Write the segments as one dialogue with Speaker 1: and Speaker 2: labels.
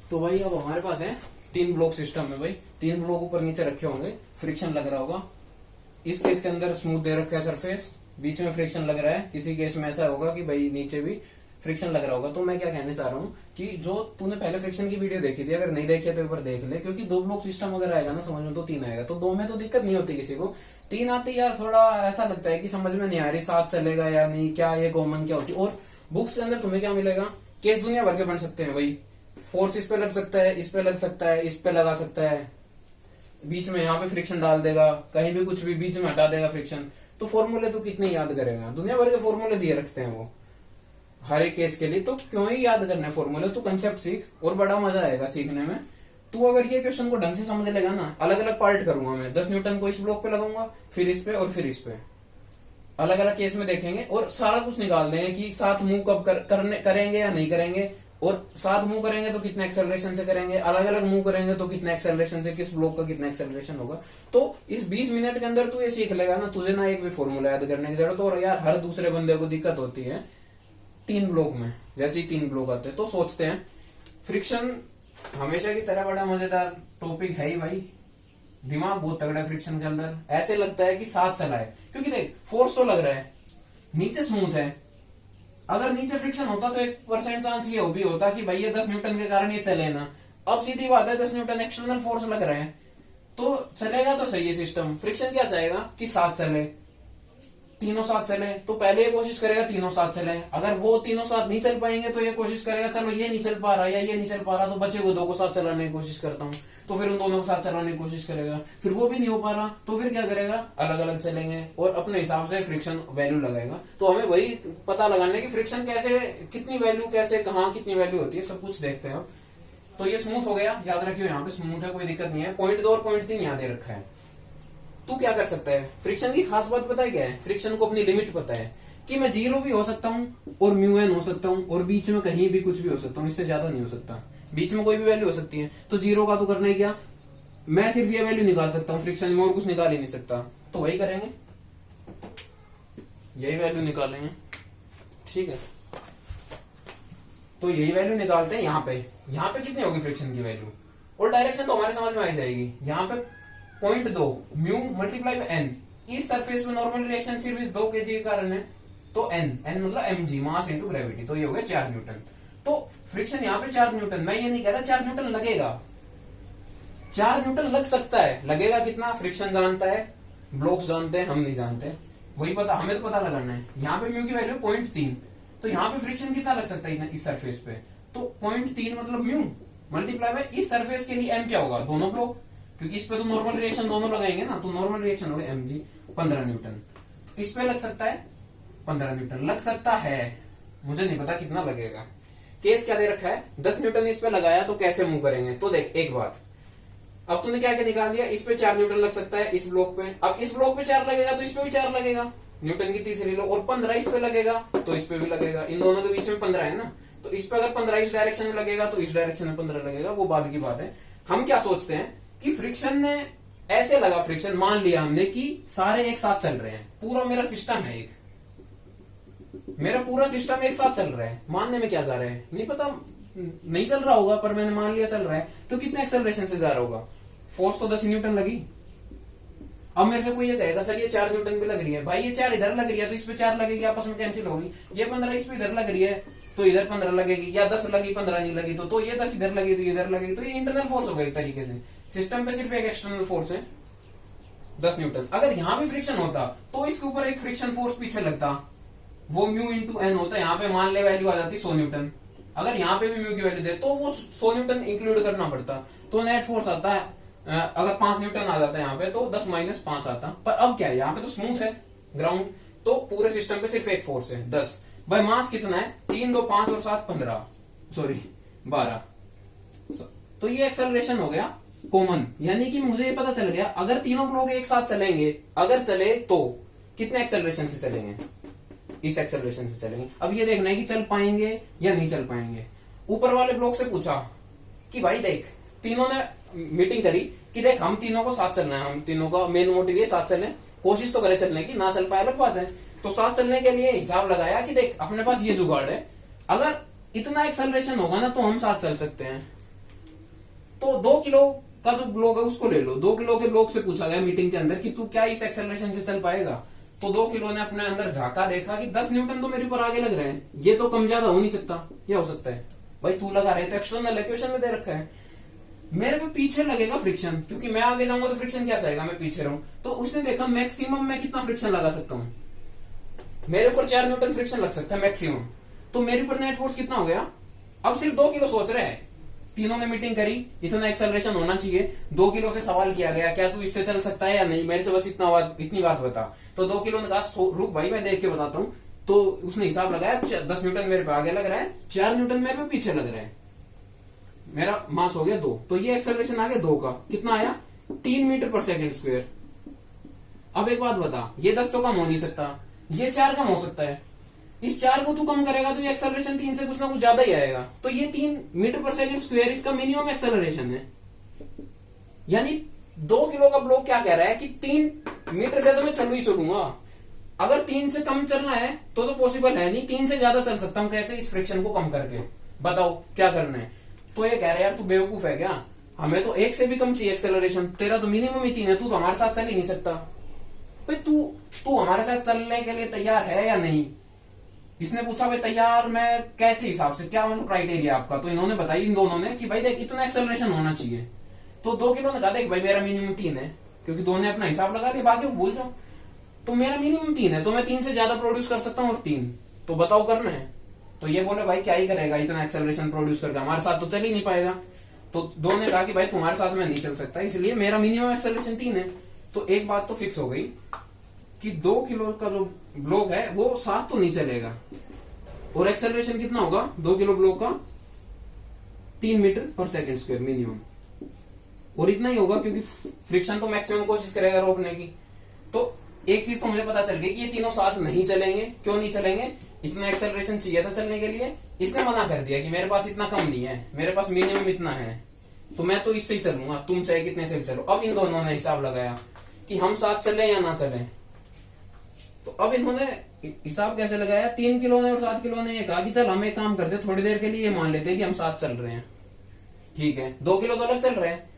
Speaker 1: तो भाई अब हमारे पास है 3 ब्लॉक सिस्टम है भाई। 3 ब्लॉक ऊपर नीचे रखे होंगे, फ्रिक्शन लग रहा होगा। इस केस के अंदर स्मूथ दे रखा है सरफेस, बीच में फ्रिक्शन लग रहा है। किसी केस में ऐसा होगा कि भाई नीचे भी फ्रिक्शन लग रहा होगा। तो मैं क्या कहना चाह रहा हूँ कि जो तूने पहले फ्रिक्शन की वीडियो देखी थी, अगर नहीं देखी है तो ऊपर देख ले, क्योंकि 2 ब्लॉक सिस्टम अगर आएगा ना समझ में तो 3 आएगा। तो 2 में तो दिक्कत नहीं होती किसी को, 3 आती यार थोड़ा ऐसा लगता है कि समझ में नहीं आ रही 7 चलेगा या नहीं, क्या ये कॉमन क्या होती है। और बुक्स के अंदर तुम्हें क्या मिलेगा, केस दुनिया भर के बन सकते हैं भाई। फोर्स इस पे लग सकता है, इस पे लग सकता है, इस पे लगा सकता है, बीच में यहाँ पे फ्रिक्शन डाल देगा, कहीं भी कुछ भी बीच में हटा देगा फ्रिक्शन। तो फॉर्मूले तो कितने याद करेगा, दुनिया भर के फॉर्मूले दिए रखते हैं वो हर एक केस के लिए। तो क्यों ही याद करने फॉर्मूले, तू कंसेप्ट सीख और बड़ा मजा आएगा सीखने में। तू अगर ये क्वेश्चन को ढंग से समझ लेगा ना, अलग अलग पार्ट करूंगा मैं, 10 न्यूटन को इस ब्लॉक पे लगाऊंगा, फिर इस पे और फिर इस पे, अलग अलग केस में देखेंगे और सारा कुछ निकाल देंगे कि साथ मूव कब करेंगे या नहीं करेंगे, और साथ मूव करेंगे तो कितने एक्सेलरेशन से करेंगे, अलग अलग मूव करेंगे तो कितने एक्सेलरेशन से, किस ब्लॉक का कितना एक्सेलरेशन होगा। तो इस 20 मिनट के अंदर तू ये सीख लेगा ना, तुझे ना एक भी फॉर्मूला याद करने की जरूरत। और यार हर दूसरे बंदे को दिक्कत होती है 3 ब्लॉक में, जैसे ही 3 ब्लॉक आते हैं तो सोचते हैं। फ्रिक्शन हमेशा की तरह बड़ा मजेदार टॉपिक है ही भाई, दिमाग बहुत तगड़ा है फ्रिक्शन के अंदर। ऐसे लगता है कि साथ चला है, क्योंकि देख फोर्स तो लग रहा है, नीचे स्मूथ है। अगर नीचे फ्रिक्शन होता तो 1% चांस ये भी होता कि भाई ये 10 न्यूटन के कारण ये चले ना। अब सीधी बात है 10 न्यूटन एक्सटर्नल फोर्स लग रहे हैं तो चलेगा तो सही है सिस्टम। फ्रिक्शन क्या चाहेगा कि साथ चले, तीनों साथ चले। तो पहले ये कोशिश करेगा तीनों साथ चले, अगर वो तीनों साथ नहीं चल पाएंगे तो ये कोशिश करेगा चलो ये नहीं चल पा रहा या ये नहीं चल पा रहा तो बचे हुए 2 को साथ चलाने की कोशिश करता हूँ, तो फिर उन दोनों को साथ चलाने की कोशिश करेगा। फिर वो भी नहीं हो पा रहा तो फिर क्या करेगा, अलग अलग चलेंगे और अपने हिसाब से फ्रिक्शन वैल्यू लगाएगा। तो हमें वही पता लगाना है कि फ्रिक्शन कैसे, कितनी वैल्यू कैसे, कहाँ कितनी वैल्यू होती है, सब कुछ देखते हैं। तो ये स्मूथ हो गया, याद रखियो यहाँ पे स्मूथ है, कोई दिक्कत नहीं है। पॉइंट 2 और पॉइंट 3 यहाँ दे रखा है। तू क्या कर सकता है, फ्रिक्शन की खास बात पता है क्या है, फ्रिक्शन को अपनी लिमिट पता है कि मैं 0 भी हो सकता हूँ और म्यू एन हो सकता हूँ और बीच में कहीं भी कुछ भी हो सकता हूँ, इससे ज्यादा नहीं हो सकता। बीच में कोई भी वैल्यू हो सकती है। तो 0 का तो करना ही क्या, मैं सिर्फ ये वैल्यू निकाल सकता हूँ फ्रिक्शन में और कुछ निकाल ही नहीं सकता। तो वही करेंगे, यही वैल्यू निकालेंगे, ठीक है। तो यही वैल्यू निकालते हैं यहाँ पे कितनी होगी फ्रिक्शन की वैल्यू, और डायरेक्शन तो हमारे समझ में आ जाएगी। यहाँ पे point 2 mu multiply by N, इस सरफेस में नॉर्मल रिएक्शन सिर्फ इस 2 kg के कारण है, तो एन मतलब mg, मास इंटू ग्रेविटी, तो ये हो गया 4 न्यूटन। तो फ्रिक्शन यहाँ पे 4 न्यूटन, मैं ये नहीं कह रहा 4 न्यूटन लगेगा, 4 न्यूटन लग सकता है। लगेगा कितना, फ्रिक्शन जानता है, ब्लॉक्स जानते हैं, हम नहीं जानते, वही पता, हमें तो पता लगाना है। यहाँ पे म्यू की वैल्यू 0.3, तो यहाँ पे फ्रिक्शन कितना लग सकता है इस सरफेस पे, तो 0.3 मतलब म्यू मल्टीप्लाई बाय इस सरफेस के लिए एम क्या होगा, दोनों ब्लॉक, क्योंकि इस पे तो नॉर्मल रिएक्शन दोनों लगाएंगे ना, तो नॉर्मल रिएक्शन हो गया mg 15 न्यूटन। तो इस पे लग सकता है 15 न्यूटन, लग सकता है, मुझे नहीं पता कितना लगेगा। केस क्या दे रखा है, 10 न्यूटन इस पे लगाया तो कैसे मूव करेंगे। तो देख एक बात, अब तूने क्या क्या निकाल दिया, इस पे 4 न्यूटन लग सकता है इस ब्लॉक पे, अब इस ब्लॉक पे 4 लगेगा तो इस पे भी 4 लगेगा, न्यूटन की तीसरी लो, और 15 इस पे लगेगा तो इस पे भी लगेगा, इन दोनों के बीच में 15 है ना, तो इस पे अगर 15 इस डायरेक्शन में लगेगा तो इस डायरेक्शन में 15 लगेगा, वो बाद की बात है। हम क्या सोचते हैं कि फ्रिक्शन ने ऐसे लगा, फ्रिक्शन मान लिया हमने कि सारे एक साथ चल रहे हैं, पूरा मेरा सिस्टम है एक, मेरा पूरा सिस्टम एक साथ चल रहा है। मानने में क्या जा रहा है नहीं पता, नहीं चल रहा होगा पर मैंने मान लिया चल रहा है, तो कितने एक्सेलरेशन से जा रहा होगा, फोर्स तो 10 न्यूटन लगी। अब मेरे से कोई ये कहेगा सर ये 4 न्यूटन भी लग रही है, भाई ये 4 इधर लग रही है तो इस पे 4 लगेगी, आपस में कैंसिल होगी, ये 15 इस पे इधर लग रही है तो इधर 15 लगेगी, या 10 लगी 15 नहीं लगी तो ये 10 इधर लगी तो इधर लगेगी, तो ये इंटरनल फोर्स होगा एक तरीके से। सिस्टम पे सिर्फ एक एक्सटर्नल फोर्स है 10 न्यूटन। अगर यहाँ भी फ्रिक्शन होता तो इसके ऊपर एक फ्रिक्शन फोर्स पीछे लगता, वो म्यू इंटू एन होता, यहाँ पे मान ले वैल्यू आ जाती 100 न्यूटन। अगर यहाँ पे भी म्यू की वैल्यू दे तो वो 100 न्यूटन इंक्लूड करना पड़ता, तो नेट फोर्स आता है, अगर 5 न्यूटन आ जाता है यहाँ पे तो 10 - 5 आता। पर अब क्या है, यहाँ पे तो स्मूथ है ग्राउंड, तो पूरे सिस्टम पे सिर्फ एक फोर्स है 10। भाई मास कितना है, 3 2 5 और 7 15, सॉरी 12। तो ये एक्सेलरेशन हो गया कॉमन, यानी कि मुझे ये पता चल गया अगर तीनों ब्लॉक एक साथ चलेंगे, अगर चले तो कितने एक्सेलरेशन से चलेंगे, इस एक्सेलरेशन से चलेंगे। अब ये देखना है कि चल पाएंगे या नहीं चल पाएंगे। ऊपर वाले ब्लॉक से पूछा कि भाई देख, तीनों ने मीटिंग करी कि देख हम तीनों को साथ चलना है, हम तीनों का मेन मोटिव ये साथ चलें, कोशिश तो करें चलने की, ना चल पाए अलग बात है। तो साथ चलने के लिए हिसाब लगाया कि देख अपने पास ये जुगाड़ है, अगर इतना एक्सेलरेशन होगा ना तो हम साथ चल सकते हैं, तो 2 किलो का जो ब्लॉक है उसको ले लो। 2 किलो के ब्लॉक से पूछा गया मीटिंग के अंदर कि तू क्या इस एक्सेलरेशन से चल पाएगा। तो 2 किलो ने अपने अंदर झांका, देखा कि 10 न्यूटन तो मेरे ऊपर आगे लग रहे हैं, ये तो कम ज्यादा हो नहीं सकता, ये हो सकता है भाई तू लगा रहे तो एक्सटर्नल है, क्वेश्चन में दे रखा है। मेरे पे पीछे लगेगा फ्रिक्शन, क्योंकि मैं आगे जाऊंगा तो फ्रिक्शन क्या चाहेगा, मैं पीछे रहूं। तो उसने देखा मैक्सिमम मैं कितना फ्रिक्शन लगा सकता हूं, मेरे ऊपर 4 न्यूटन फ्रिक्शन लग सकता है मैक्सिमम। तो मेरे ऊपर नेट फोर्स कितना हो गया, अब सिर्फ 2 किलो सोच रहे हैं। तीनों ने मीटिंग करी, इतना एक्सेलरेशन होना चाहिए। 2 किलो से सवाल किया गया क्या तू इससे चल सकता है या नहीं, मेरे से बस इतनी बात बता। तो 2 किलो ने कहा रुक भाई मैं देख के बताता हूँ। तो उसने हिसाब लगाया, 10 न्यूटन मेरे पे आगे लग रहा है, 4 न्यूटन मेरे पे पीछे लग रहा है, मेरा मास हो गया 2। तो ये एक्सेलरेशन आ गया 2 का, कितना आया 3 मीटर पर सेकेंड स्क्वायर। अब एक बात बता, ये 10 तो कम हो नहीं सकता, ये 4 कम हो सकता है। इस 4 को तू कम करेगा तो ये एक्सेलरेशन 3 से कुछ ना कुछ ज्यादा ही आएगा। तो ये 3 मीटर पर सेकेंड स्क्वायर इसका मिनिमम एक्सेलरेशन है। यानी 2 किलो का ब्लॉक क्या कह रहा है कि 3 मीटर से तो मैं चलू ही चलूंगा, अगर 3 से कम चलना है तो पॉसिबल है नहीं, 3 से ज्यादा चल सकता हूं। कैसे, इस फ्रिक्शन को कम करके। बताओ क्या करना है। तो ये कह रहे हैं यार तू बेवकूफ है क्या, हमें तो 1 से भी कम चाहिए एक्सेलरेशन, तेरा तो मिनिमम ही 3 है, तू तो हमारे साथ चल ही नहीं सकता। भाई तू हमारे साथ चलने के लिए तैयार है या नहीं। इसने पूछा भाई तैयार मैं कैसे हिसाब से, क्या मतलब क्राइटेरिया आपका। तो इन्होंने बताई इन दोनों ने कि भाई देख इतना एक्सेलरेशन होना चाहिए। तो 2 किलो ने कहा देख भाई मेरा मिनिमम 3 है, क्योंकि 2 ने अपना हिसाब लगा दिया, बाकी भूल जाओ। तो मेरा मिनिमम 3 है, तो मैं 3 से ज्यादा प्रोड्यूस कर सकता हूँ और 3। तो बताओ करना है। तो ये बोले भाई क्या ही करेगा इतना एक्सेलरेशन प्रोड्यूस करके, हमारे साथ तो चल ही नहीं पाएगा। तो 2 ने कहा कि भाई तुम्हारे साथ मैं नहीं चल सकता, इसलिए मेरा मिनिमम एक्सेलरेशन 3 है। तो एक बात तो फिक्स हो गई कि 2 किलो का जो ब्लॉक है वो साथ तो नहीं चलेगा, और एक्सेलरेशन कितना होगा 2 किलो ब्लॉक का 3 मीटर पर सेकेंड स्क्वायर मिनिमम, और इतना ही होगा क्योंकि फ्रिक्शन तो मैक्सिमम कोशिश करेगा रोकने की। तो एक चीज तो मुझे पता चल गई कि ये तीनों साथ नहीं चलेंगे। क्यों नहीं चलेंगे, इतना एक्सेलरेशन चाहिए था चलने के लिए, इसने मना कर दिया कि मेरे पास इतना कम नहीं है, मेरे पास मिनिमम इतना है, तो मैं तो इससे ही चलूंगा, तुम चाहे कितने से भी चलो। अब इन दोनों ने हिसाब लगाया कि हम साथ चले या ना चले। तो अब इन्होंने हिसाब कैसे लगाया, 3 किलो ने और 7 किलो ने ये कहा कि चल हम एक काम करते, थोड़ी देर के लिए ये मान लेते हैं कि हम साथ चल रहे हैं, ठीक है। 2 किलो तो अलग चल रहे हैं,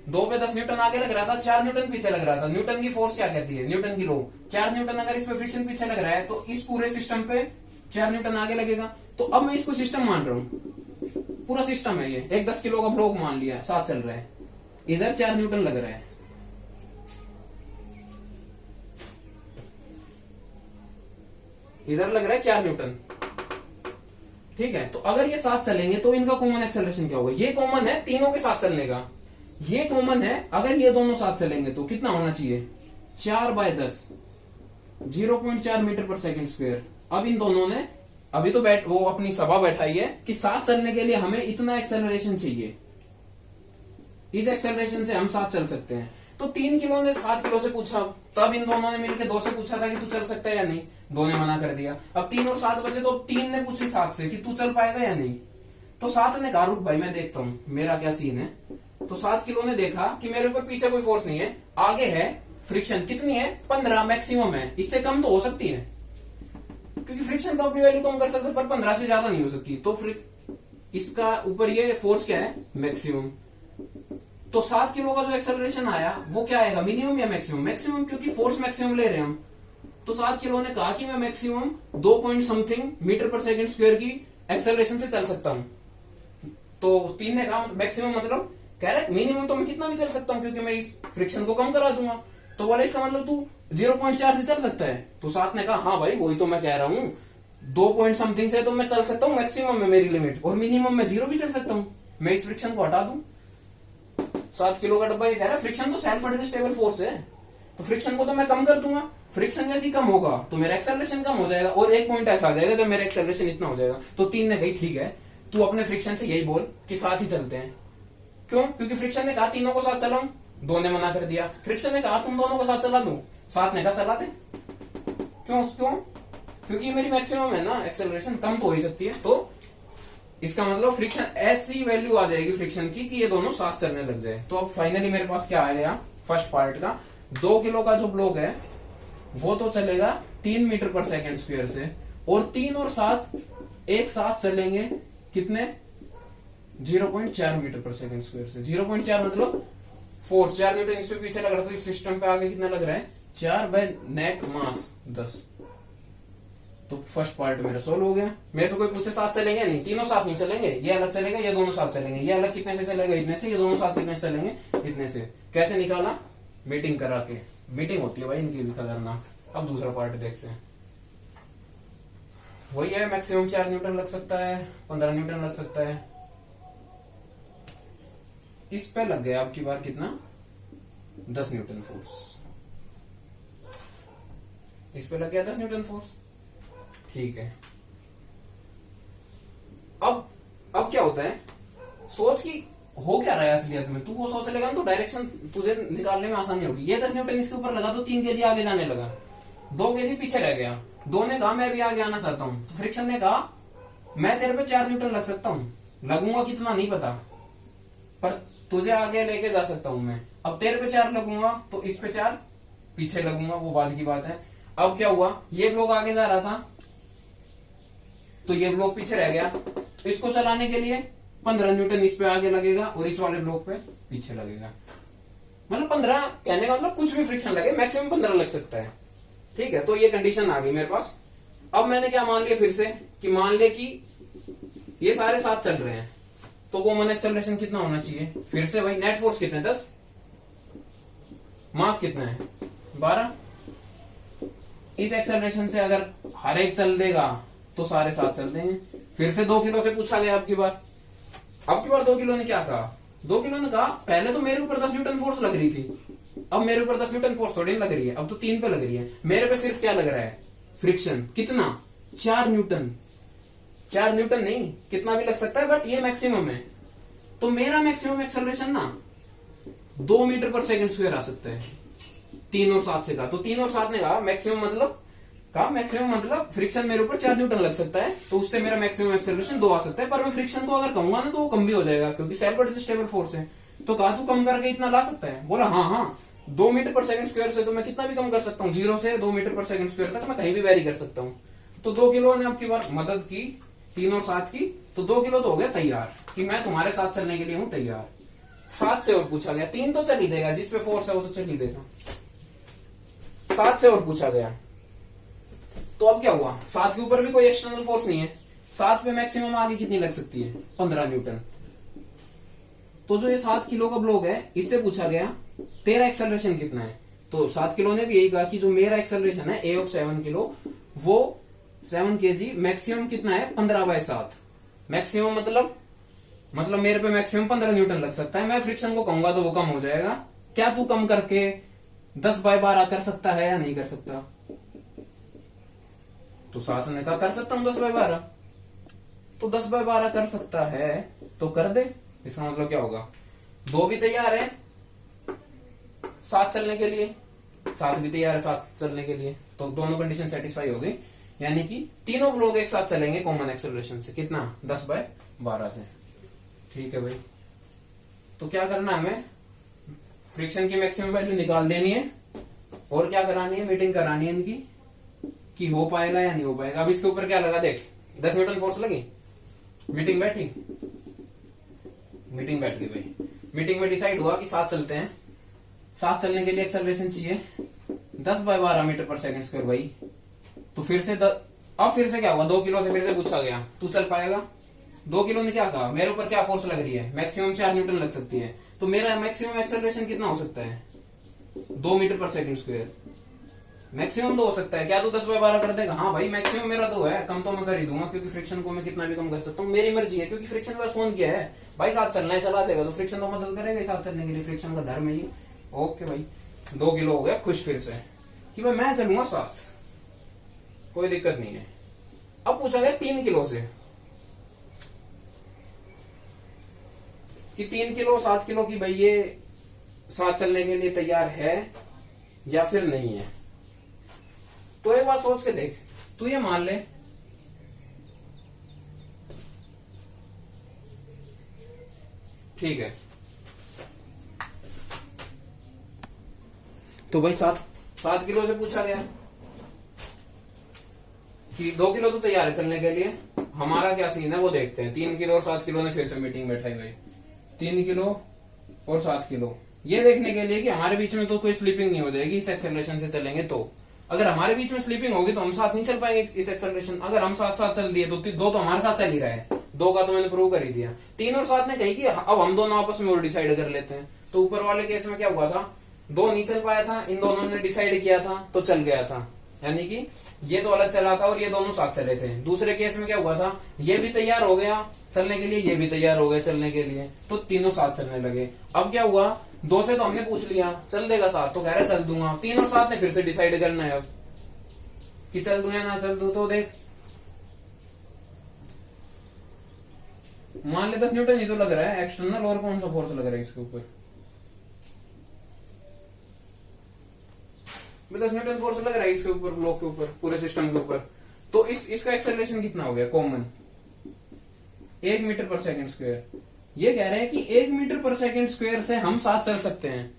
Speaker 1: 2 पे 10 न्यूटन आगे लग रहा था, 4 न्यूटन पीछे लग रहा था। न्यूटन की फोर्स क्या कहती है, न्यूटन की लो। 4 न्यूटन अगर इस पे फ्रिक्शन पीछे लग रहा है तो इस पूरे सिस्टम पे 4 न्यूटन आगे लगेगा। तो अब मैं इसको सिस्टम मान रहा हूं, पूरा सिस्टम है ये, एक 10 किलो का ब्लॉक मान लिया, साथ चल रहा है, इधर 4 न्यूटन लग रहा है, इधर लग रहा है 4 न्यूटन, ठीक है। तो अगर ये साथ चलेंगे तो इनका कॉमन एक्सेलरेशन क्या होगा, ये कॉमन है तीनों के साथ चलने का, ये कॉमन है। अगर ये दोनों साथ चलेंगे तो कितना होना चाहिए, 4/10 0.4 मीटर पर सेकेंड स्क्वायर। अब इन दोनों ने अभी तो वो अपनी सभा बैठाई है कि साथ चलने के लिए हमें इतना एक्सेलरेशन चाहिए, इस एक्सेलरेशन से हम साथ चल सकते हैं। तो 3 किलो ने 7 किलो से पूछा, तब इन दोनों ने मिलकर 2 से पूछा था कि तू चल सकता है या नहीं, 2 ने मना कर दिया। अब 3 और 7 बचे, तो 3 ने पूछी 7 से कि तू चल पाएगा या नहीं। तो 7 ने कहा रुक भाई मैं देखता हूँ मेरा क्या सीन है। तो 7 किलो ने देखा कि मेरे ऊपर पीछे कोई फोर्स नहीं है, आगे है फ्रिक्शन, कितनी है 15 मैक्सिमम है, इससे कम तो हो सकती है क्योंकि फ्रिक्शन तो अपनी वैल्यू कम कर सकते पर 15 से ज्यादा नहीं हो सकती। तो इसका ऊपर ये फोर्स क्या है, मैक्सिमम। तो 7 किलो का जो एक्सेलरेशन आया वो क्या आएगा, मिनिमम या मैक्सिमम, मैक्सिमम, क्योंकि फोर्स मैक्सिमम ले रहे हैं हम। तो 7 किलो ने कहा कि मैं मैक्सिमम 2 पॉइंट समथिंग मीटर पर सेकेंड स्क्वायर की एक्सेलरेशन से चल सकता हूं। तो 3 ने कहा मैक्सिमम मतलब कह रहा मिनिमम तो मैं कितना भी चल सकता हूं क्योंकि मैं इस फ्रिक्शन को कम करा दूंगा। तो बोले इसका मतलब तू 0.4 से चल सकता है। तो 7 ने कहा हाँ भाई वही तो मैं कह रहा हूँ, 2 पॉइंट समथिंग से तो मैं चल सकता हूँ, मैक्सिमम में मेरी लिमिट, और मिनिमम में 0 भी चल सकता हूँ, मैं इस फ्रिक्शन को हटा दूं। 7 किलो का डब्बा ये कह रहा है फ्रिक्शन तो सेल्फ एडजस्टेबल फोर्स है, तो फ्रिक्शन को तो मैं कम कर दूंगा, फ्रिक्शन जैसे ही कम होगा तो मेरा एक्सेलरेशन कम हो जाएगा, और एक पॉइंट ऐसा आ जाएगा जब मेरा एक्सेलरेशन इतना हो जाएगा। तो 3 ने कही ठीक है तू अपने फ्रिक्शन से यही बोल कि साथ ही चलते हैं। क्यों, क्योंकि फ्रिक्शन ने कहा तीनों को साथ चलाऊं, 2 ने मना कर दिया। फ्रिक्शन ने कहा तुम दोनों को साथ चला दूं, 7 ने कहा चलाते। क्यों क्यों, क्योंकि मेरी मैक्सिमम है ना, एक्सेलरेशन कम तो हो ही सकती है। तो इसका मतलब फ्रिक्शन ऐसी वैल्यू आ जाएगी फ्रिक्शन की कि ये दोनों साथ चलने लग जाए। तो अब फाइनली मेरे पास क्या आ गया, फर्स्ट पार्ट का 2 किलो का जो ब्लॉक है वो तो चलेगा 3 मीटर पर सेकेंड स्क्वायर से, और 3 और 7 एक साथ चलेंगे कितने 0.4 मीटर पर सेकंड स्क्वायर से। 0.4 मतलब फोर्स 4 न्यूटन इस पे पीछे लग रहा था, तो इस सिस्टम पे आगे कितना लग रहा है 4 बाय नेट मास 10। तो फर्स्ट पार्ट मेरा सोल्व हो गया। मेरे से कोई पूछे साथ चलेंगे नहीं, तीनों साथ नहीं चलेंगे, ये अलग चलेगा, ये दोनों साथ चलेंगे, ये अलग कितने से चलेगा इतने से, ये दोनों साथ कितने से चलेंगे इतने से। कैसे निकाला, मीटिंग करा के। मीटिंग होती है भाई इनकी भी खतरनाक। अब दूसरा पार्ट देखते हैं। वही है, मैक्सिमम 4 न्यूटन लग सकता है, 15 न्यूटन लग सकता है। इस पे लग गया आपकी बार कितना 10 न्यूटन फोर्स, इस पे लग गया 10 न्यूटन फोर्स। ठीक है, अब क्या होता है, सोच की हो क्या रहा है असलियत में, तू वो सोच लेगा ना तो डायरेक्शन तुझे निकालने में आसानी होगी। ये 10 न्यूटन इसके ऊपर लगा तो 3 केजी आगे जाने लगा, 2 केजी पीछे रह गया। 2 ने कहा मैं भी आगे आना चाहता हूं, तो फ्रिक्शन ने कहा मैं तेरे पे 4 न्यूटन लग सकता हूं, लगूंगा कितना नहीं पता, पर तुझे आगे लेके जा सकता हूं मैं। अब तेरे पे 4 लगूंगा तो इस पे 4 पीछे लगूंगा, वो बाद की बात है। अब क्या हुआ, ये ब्लॉक आगे जा रहा था तो ये ब्लॉक पीछे रह गया, तो इसको चलाने के लिए 15 न्यूटन इस पे आगे लगेगा और इस वाले ब्लॉक पे पीछे लगेगा। मतलब 15 कहने का मतलब कुछ भी फ्रिक्शन लगे मैक्सिमम 15 लग सकता है। ठीक है, तो ये कंडीशन आ गई मेरे पास। अब मैंने क्या मान लिया फिर से कि मान ले कि ये सारे साथ चल रहे हैं, तो कॉमन एक्सेलरेशन कितना होना चाहिए। फिर से भाई नेट फोर्स कितने 10, मास कितना है 12। इस एक्सेलरेशन से अगर हर एक चल देगा तो सारे साथ चल देंगे। फिर से 2 किलो से पूछा गया अब की बार 2 किलो ने क्या कहा, 2 किलो ने कहा पहले तो मेरे ऊपर 10 न्यूटन फोर्स लग रही थी, अब मेरे ऊपर 10 न्यूटन फोर्स थोड़ी लग रही है, अब तो 3 पे लग रही है। मेरे पे सिर्फ क्या लग रहा है फ्रिक्शन, कितना 4 न्यूटन। 4 न्यूटन नहीं कितना भी लग सकता है, बट ये मैक्सिमम है। तो मेरा मैक्सिमम एक्सेलरेशन ना 2 मीटर पर सेकंड स्क्वायर आ सकता है 3 और 7 से कहा। तो 3 और 7 ने कहा मैक्सिमम मतलब फ्रिक्शन मेरे ऊपर 4 न्यूटन लग सकता है, तो उससे मेरा मैक्सिमम एक्सेलरेशन 2 आ सकता है। पर मैं फ्रिक्शन को अगर कहूंगा ना तो वो कम भी हो जाएगा, क्योंकि सेल्फ एडजस्टेबल फोर्स है। तो कहा तू कम करके इतना ला सकता है, बोला हाँ 2 मीटर पर सेकंड स्क्वायर से तो मैं कितना भी कम कर सकता हूँ, 0 से 2 मीटर पर सेकंड स्क्वायर तक मैं कहीं भी वेरी कर सकता हूँ। तो 2 किलो ने आपकी बार मदद की 3 और 7 की, तो 2 किलो तो हो गया तैयार कि मैं तुम्हारे साथ चलने के लिए हूं तैयार। 7 से और पूछा गया, 3 तो चल ही देगा, जिसपे फोर्स है वो तो चल ही देगा। 7 से और पूछा गया, तो अब क्या हुआ, 7 के ऊपर भी कोई एक्सटर्नल फोर्स नहीं है। 7 पे मैक्सिमम आगे कितनी लग सकती है 15 न्यूटन। तो जो ये 7 किलो का ब्लॉक है इससे पूछा गया तेरा एक्सेलरेशन कितना है। तो 7 किलो ने भी यही कहा कि जो मेरा एक्सेलरेशन है ए ऑफ 7 किलो वो 7 केजी, मैक्सिमम कितना है 15/7। मैक्सिमम मतलब मेरे पे मैक्सिमम 15 न्यूटन लग सकता है। मैं फ्रिक्शन को कहूंगा तो वो कम हो जाएगा। क्या तू कम करके 10/12 कर सकता है या नहीं कर सकता। तो 7 ने कहा कर सकता हूं 10/12। तो 10/12 कर सकता है तो कर दे। इसका मतलब क्या होगा, 2 भी तैयार है 7 चलने के लिए, 7 भी तैयार है 7 चलने के लिए, तो दोनों कंडीशन सेटिस्फाई हो गई। यानी कि तीनों लोग एक साथ चलेंगे कॉमन एक्सेलरेशन से, कितना 10/12 से। ठीक है भाई, तो क्या करना है, हमें फ्रिक्शन की मैक्सिमम वैल्यू निकाल देनी है और क्या करानी है, मीटिंग करानी है इनकी कि हो पाएगा या नहीं हो पाएगा। अब इसके ऊपर क्या लगा देख, 10 न्यूटन फोर्स लगी, मीटिंग बैठ गई भाई। मीटिंग में डिसाइड हुआ कि 7 चलते हैं। 7 चलने के लिए एक्सेलरेशन चाहिए 10/12 मीटर पर सेकंड स्क्वायर भाई। तो फिर से अब फिर से क्या हुआ, 2 किलो से फिर से पूछा गया तू चल पाएगा। 2 किलो ने क्या कहा, मेरे ऊपर क्या फोर्स लग रही है, मैक्सिमम 4 न्यूटन लग सकती है। तो मेरा मैक्सिमम एक्सेलरेशन कितना हो सकता है 2 मीटर पर सेकंड स्क्वायर। मैक्सिमम 2 हो सकता है, क्या तू 10/12 कर देगा। हाँ भाई मैक्सिमम मेरा 2 है, कम तो मैं कर ही दूंगा क्योंकि फ्रिक्शन को मैं कितना भी कम कर सकता हूँ, मेरी मर्जी है। क्योंकि फ्रिक्शन बस फोन किया है भाई, साथ चलना है चला देगा, तो फ्रिक्शन तो मदद करेगा ही साथ चलने के लिए, फ्रिक्शन का धर्म है ये। ओके भाई, 2 किलो हो गया खुश फिर से कि भाई मैं चलूंगा साथ, कोई दिक्कत नहीं है। अब पूछा गया 3 किलो से कि 3 किलो 7 किलो की भाई ये साथ चलने के लिए तैयार है या फिर नहीं है। तो एक बात सोच के देख, तू ये मान ले ठीक है, तो भाई 7 किलो से पूछा गया कि 2 किलो तो तैयार है चलने के लिए, हमारा क्या सीन है वो देखते हैं। 3 किलो और 7 किलो ने फिर से मीटिंग बैठाई भाई, 3 किलो और 7 किलो, ये देखने के लिए कि हमारे बीच में तो कोई स्लीपिंग नहीं हो जाएगी इस एक्सेलरेशन से चलेंगे। तो अगर हमारे बीच में स्लीपिंग होगी तो हम साथ नहीं चल पाएंगे इस एक्सेलरेशन। अगर हम साथ साथ चल दिए तो दो तो हमारे साथ चल ही रहा है, 2 का तो मैंने प्रूव कर ही दिया। 3 और 7 ने कही कि अब हम दोनों आपस में और डिसाइड कर लेते हैं। तो ऊपर वाले केस में क्या हुआ था, 2 नहीं चल पाया था, इन दोनों ने डिसाइड किया था तो चल गया था, यानी कि ये तो अलग चला था और ये दोनों साथ चले थे। दूसरे केस में क्या हुआ था, ये भी तैयार हो गया चलने के लिए, ये भी तैयार हो गए चलने के लिए, तो तीनों साथ चलने लगे। अब क्या हुआ, 2 से तो हमने पूछ लिया चल देगा साथ, तो कह रहा चल दूंगा। 3 और 7 ने फिर से डिसाइड करना है अब कि चल दूं या ना चल दूं। तो देख मान ले 10 न्यूटन ही तो लग रहा है एक्सटर्नल, और कौन सा फोर्स लग रहा है इसके ऊपर, 10 न्यूटन फोर्स लग रहा है इसके ऊपर, ब्लॉक के ऊपर, पूरे सिस्टम के ऊपर। तो इसका एक्सेलरेशन कितना हो गया कॉमन, 1 मीटर पर सेकंड स्क्वायर। ये कह रहे हैं कि 1 मीटर पर सेकंड स्क्वायर से हम साथ चल सकते हैं।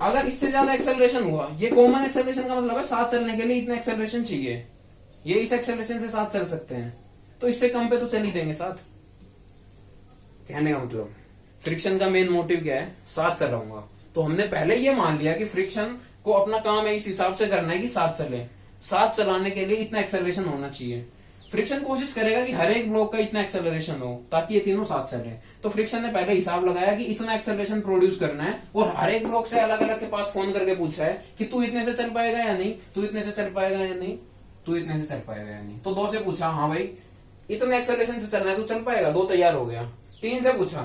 Speaker 1: अगर इससे ज्यादा एक्सेलरेशन हुआ, ये कॉमन एक्सेलरेशन का मतलब है साथ चलने के लिए इतना एक्सेलरेशन चाहिए, ये इस एक्सेलरेशन से साथ चल सकते हैं, तो इससे कम पे तो चल ही देंगे साथ। कहने का मतलब फ्रिक्शन का मेन मोटिव क्या है, साथ चलाऊंगा। तो हमने पहले ये मान लिया कि फ्रिक्शन को अपना काम है इस हिसाब से करना है कि साथ चले, साथ चलाने के लिए इतना एक्सेलरेशन होना चाहिए। फ्रिक्शन कोशिश करेगा कि हर एक ब्लॉक का इतना एक्सेलरेशन हो ताकि ये तीनों साथ चले। तो फ्रिक्शन ने पहले हिसाब लगाया कि इतना एक्सेलरेशन प्रोड्यूस करना है, और हर एक ब्लॉक से अलग अलग के पास फोन करके पूछा है कि तू इतने से चल पाएगा या नहीं, तू इतने से चल पाएगा या नहीं, तू इतने से चल पाएगा या नहीं। तो 2 से पूछा, हाँ भाई इतने एक्सेलरेशन से चलना है, तू चल पाएगा, 2 तैयार हो गया। 3 से पूछा,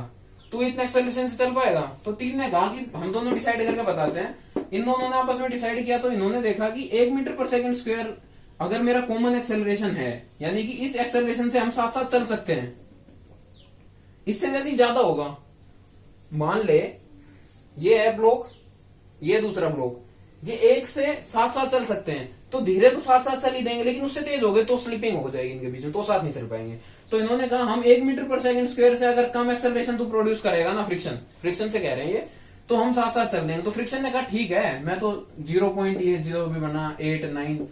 Speaker 1: तू इतने एक्सेलरेशन से चल पाएगा, तो 3 ने कहा कि हम दोनों डिसाइड करके बताते हैं। इन दोनों ने आपस में डिसाइड किया, तो इन्होंने देखा कि 1 मीटर पर सेकंड स्क्वायर अगर मेरा कॉमन एक्सेलरेशन है, यानी कि इस एक्सेलरेशन से हम साथ साथ चल सकते हैं, इससे जैसे ज्यादा होगा, मान ले ये है ब्लॉक, ये दूसरा ब्लॉक, ये एक से साथ साथ चल सकते हैं, तो धीरे तो साथ साथ चल ही देंगे, लेकिन उससे तेज हो गए तो स्लिपिंग हो जाएगी इनके बीच में, तो साथ नहीं चल पाएंगे। तो इन्होंने कहा हम 1 मीटर पर सेकंड स्क्वायर से अगर कम एक्सेलरेशन तो प्रोड्यूस करेगा ना, फ्रिक्शन से कह रहे हैं ये, तो हम साथ साथ चल देंगे। तो फ्रिक्शन ने कहा ठीक है, मैं तो 0.0 भी बना 8, 9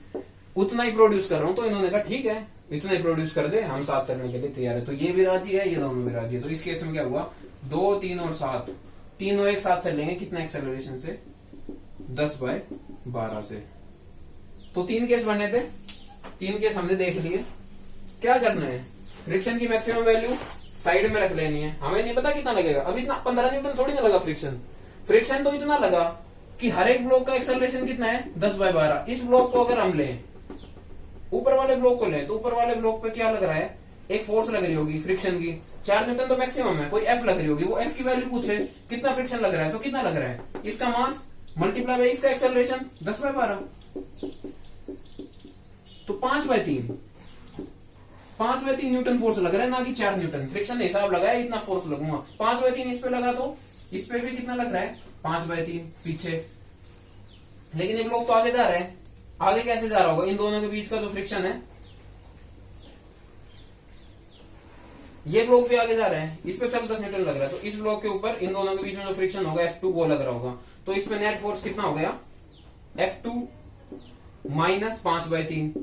Speaker 1: उतना ही प्रोड्यूस कर रहा हूं। तो इन्होंने कहा ठीक है इतना ही प्रोड्यूस कर दे, हम साथ चलने के लिए तैयार है। तो ये भी राजी है, ये दोनों भी राजी है। तो इस केस में क्या हुआ, 2, 3 और 7 तीनों एक साथ चलेंगे, कितना एक्सेलरेशन से, 10/12 से। तो 3 केस बने थे, 3 केस हमने देख लिए। क्या करना है, फ्रिक्शन की मैक्सिमम वैल्यू साइड में रख लेनी है। हमें नहीं पता कितना लगेगा, अभी इतना 15 न्यूटन थोड़ी ना लगा फ्रिक्शन तो इतना लगा कि हर एक ब्लॉक का एक्सेलरेशन कितना है, 10/12। इस ब्लॉक को अगर हम लें, ऊपर वाले ब्लॉक को लें, तो ऊपर वाले ब्लॉक पे क्या लग रहा है, एक फोर्स लग रही होगी फ्रिक्शन की, 4 न्यूटन तो मैक्सिमम है, कोई एफ लग रही होगी। वो एफ की वैल्यू पूछे कितना फ्रिक्शन लग रहा है, तो कितना लग रहा है, इसका मास मल्टीप्लाई बाय इसका एक्सेलरेशन 10/12, तो 5/3 न्यूटन फोर्स लग रहा है, ना कि 4 न्यूटन। फ्रिक्शन ने हिसाब लगाया इतना फोर्स लगूंगा, 5/3 इस पे लगा, तो इस पे भी कितना लग रहा है, 5/3 पीछे। लेकिन ये ब्लॉक तो आगे जा रहा है, आगे कैसे जा रहा होगा, इन दोनों के बीच का जो फ्रिक्शन है, ये ब्लॉक भी आगे जा रहा है, इस पे 10 न्यूटन लग रहा है, तो इस ब्लॉक के ऊपर इन दोनों के बीच में जो फ्रिक्शन होगा F2 वो लग रहा होगा। तो इस पे नेट फोर्स कितना हो गया, F2 माइनस 5/3।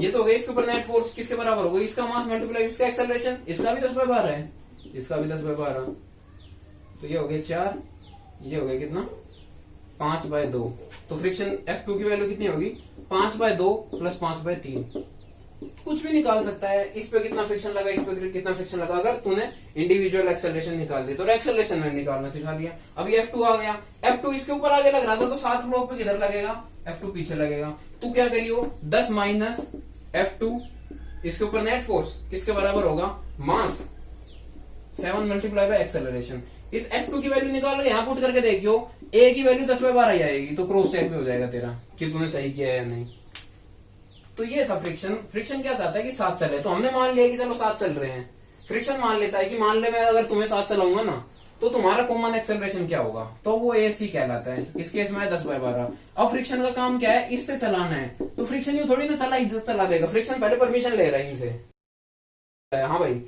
Speaker 1: ये तो हो गया इसके ऊपर नेट फोर्स, किसके बराबर होगा, इसका मास मल्टीप्लाई इसका एक्सेलरेशन, इसका भी 10/12 है, इसका भी 10/12, तो ये हो गया 4, ये हो गया कितना, 5/2। तो फ्रिक्शन F2 की वैल्यू कितनी होगी, 5/2 प्लस 5/3। कुछ भी निकाल सकता है, इस पे कितना फ्रिक्शन लगा, इस पे कितना फ्रिक्शन लगा, अगर तूने इंडिविजुअल एक्सेलरेशन निकाल दी तो एक्सेलरेशन में निकालना सिखा दिया। अभी F2 आ गया, F2 इसके ऊपर आगे लग रहा था, तो 7 ब्लॉक पे किधर लगेगा, F2 पीछे लगेगा। तू क्या करियो, 10 माइनस F2, इसके ऊपर नेट फोर्स किसके बराबर होगा, मास 7 मल्टीप्लाई बाय एक्सेलरेशन। इस F2 की वैल्यू निकाल लो, यहाँ पुट करके देखियो, A की वैल्यू 10/12 ही आएगी, तो क्रॉस चेक भी हो जाएगा तेरा कि तूने सही किया है या नहीं। तो ये था फ्रिक्शन। फ्रिक्शन क्या चाहता है कि साथ चले, तो हमने मान लिया कि चलो साथ चल रहे हैं। फ्रिक्शन मान लेता है कि मान ले मैं अगर तुम्हें साथ चलाऊंगा ना, तो तुम्हारा कॉमन एक्सेलरेशन क्या होगा, तो वो AC कहलाता है। इस केस में 10/12। अब फ्रिक्शन का काम क्या है, इससे चलाना है, तो फ्रिक्शन यू थोड़ी ना चला देगा, फ्रिक्शन पहले परमिशन ले रहा है इनसे, हाँ भाई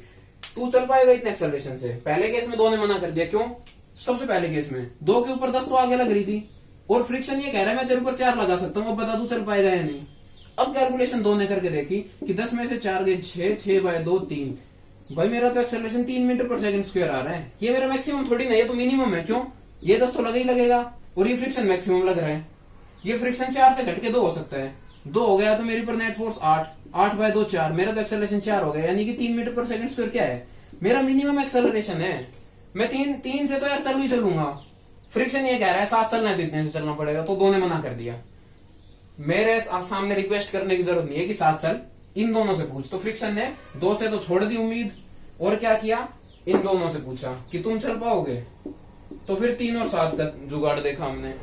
Speaker 1: तू चल पाएगा इतने एक्सेलरेशन से। पहले केस में 2 ने मना कर दिया, क्यों, सबसे पहले केस में 2 के ऊपर 10 तो आगे लग रही थी, और फ्रिक्शन ये कह रहा है मैं तेरे ऊपर 4 लगा सकता हूँ, अब बता तू चल पाएगा या नहीं। अब कैलकुलेशन दो ने करके देखी कि 10 में से 4 गए 6, 6 बाय 2 3। भाई मेरा तो एक्सेलरेशन 3 मीटर पर सेकंड स्क्वायर आ रहा है। ये मेरा मैक्सिमम थोड़ी ना, ये तो मिनिमम है। क्यों? ये 10 तो लगा ही लगेगा और ये फ्रिक्शन मैक्सिमम लग रहा है। ये फ्रिक्शन 4 से घट के 2 हो सकता है। 2 हो गया तो मेरी पर नेट फोर्स 8, 8 बाय 2 4, मेरा तो एक्सेलरेशन 4 हो गया, यानी कि 3 मीटर पर सेकंड स्क्वायर क्या है? मेरा मिनिमम एक्सेलरेशन है। मैं 3 से तो यार चल ही चलूंगा। फ्रिक्शन ये कह रहा है 7 चलना है तो इतने से चलना पड़ेगा, तो 2 ने मना कर दिया। मेरे सामने रिक्वेस्ट करने की जरूरत नहीं है कि 7 चल, इन दोनों से पूछ। तो फ्रिक्शन ने 2 से तो छोड़ दी उम्मीद, और क्या किया, इन दोनों से पूछा कि तुम चल पाओगे। तो फिर 3 और 7 का जुगाड़ देखा हमने।